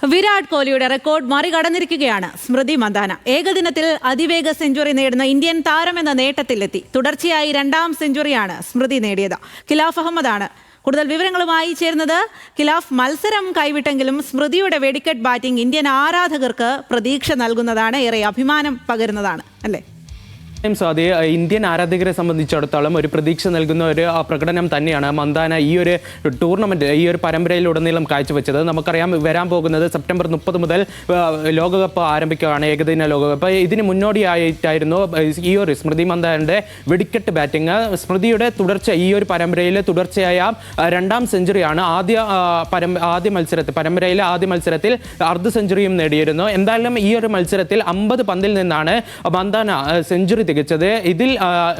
വിരാട് കോഹ്ലിയുടെ റെക്കോർഡ് മറികടന്നിരിക്കുകയാണ് സ്മൃതി മന്ദാന. ഏകദിനത്തിൽ അതിവേഗ സെഞ്ചുറി നേടുന്ന ഇന്ത്യൻ താരമെന്ന നേട്ടത്തിലെത്തി. തുടർച്ചയായി 2ാം സെഞ്ചുറിയാണ് സ്മൃതി നേടിയത്. ഖിലാഫ് അഹമ്മദാണ് കൂടുതൽ വിവരങ്ങളുമായി ചേരുന്നത്. ഖിലാഫ്, മത്സരം കൈവിട്ടെങ്കിലും സ്മൃതിയുടെ വെടിക്കെട്ട് ബാറ്റിംഗ് ഇന്ത്യൻ ആരാധകർക്ക് പ്രതീക്ഷ നൽകുന്നതാണ്, ഏറെ അഭിമാനം പകരുന്നതാണ് അല്ലേ? സ്വാതി, ഇന്ത്യൻ ആരാധകരെ സംബന്ധിച്ചിടത്തോളം ഒരു പ്രതീക്ഷ നൽകുന്ന ഒരു പ്രകടനം തന്നെയാണ് മന്ദാന ഈ ഒരു ടൂർണമെന്റ്, ഈ ഒരു പരമ്പരയിലുടനീളം കാഴ്ചവെച്ചത്. നമുക്കറിയാം, വരാൻ പോകുന്നത് സെപ്റ്റംബർ 30 മുതൽ ലോകകപ്പ് ആരംഭിക്കുകയാണ്, ഏകദിന ലോകകപ്പ്. ഇതിന് മുന്നോടിയായിട്ടായിരുന്നു ഈ ഒരു സ്മൃതി മന്ദാനയുടെ വെടിക്കെട്ട് ബാറ്റിംഗ്. സ്മൃതിയുടെ ഈ ഒരു പരമ്പരയിലെ തുടർച്ചയായ 2ാം സെഞ്ചുറിയാണ്. പരമ്പരയിലെ ആദ്യ മത്സരത്തിൽ അർദ്ധ സെഞ്ചുറിയും നേടിയിരുന്നു. എന്തായാലും ഈ ഒരു മത്സരത്തിൽ 50 പന്തിൽ നിന്നാണ് മന്ദാന സെഞ്ചുറി തികച്ചത്. ഇതിൽ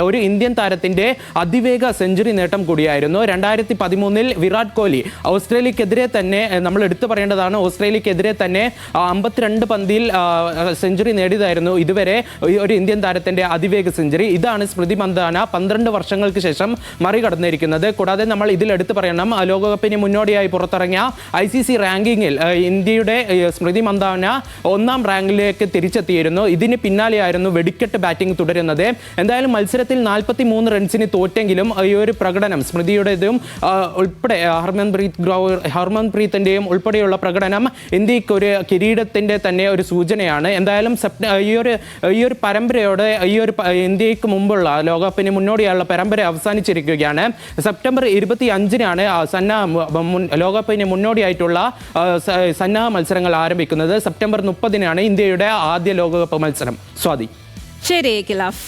ഒരു ഇന്ത്യൻ താരത്തിന്റെ അതിവേഗ സെഞ്ചുറി നേട്ടം കൂടിയായിരുന്നു. 2013 വിരാട് കോഹ്ലി ഓസ്ട്രേലിയക്കെതിരെ തന്നെ, നമ്മൾ എടുത്തു പറയേണ്ടതാണ്, ഓസ്ട്രേലിയക്കെതിരെ തന്നെ 52 പന്തിൽ സെഞ്ചുറി നേടിയതായിരുന്നു ഇതുവരെ ഒരു ഇന്ത്യൻ താരത്തിന്റെ അതിവേഗ സെഞ്ചുറി. ഇതാണ് സ്മൃതി മന്ദാന 12 വർഷങ്ങൾക്ക് ശേഷം മറികടന്നിരിക്കുന്നത്. കൂടാതെ നമ്മൾ ഇതിൽ എടുത്തു പറയണം, ലോകകപ്പിന് മുന്നോടിയായി പുറത്തിറങ്ങിയ ICC റാങ്കിങ്ങിൽ ഇന്ത്യയുടെ സ്മൃതി മന്ദാന 1ാം റാങ്കിലേക്ക് തിരിച്ചെത്തിയിരുന്നു. ഇതിന് പിന്നാലെയായിരുന്നു വെടിക്കെട്ട് ബാറ്റിംഗ് തുടരുന്നത്. എന്തായാലും മത്സരത്തിൽ 43 റൺസിന് തോറ്റെങ്കിലും ഈ ഒരു പ്രകടനം സ്മൃതിയുടേതും ഉൾപ്പെടെ ഹർമൻപ്രീത്തിന്റെയും ഉൾപ്പെടെയുള്ള പ്രകടനം ഇന്ത്യക്ക് ഒരു കിരീടത്തിന്റെ തന്നെ ഒരു സൂചനയാണ്. എന്തായാലും ഈ ഒരു പരമ്പരയോടെ ഇന്ത്യക്ക് മുമ്പുള്ള ലോകകപ്പിന് മുന്നോടിയായുള്ള പരമ്പര അവസാനിച്ചിരിക്കുകയാണ്. സെപ്റ്റംബർ 25-നാണ് ലോകകപ്പിന് മുന്നോടിയായിട്ടുള്ള സന്നാഹ മത്സരങ്ങൾ ആരംഭിക്കുന്നത്. സെപ്റ്റംബർ 30-നാണ് ഇന്ത്യയുടെ ആദ്യ ലോകകപ്പ് മത്സരം. സ്വാതി. ശരി ഖിലാഫ്.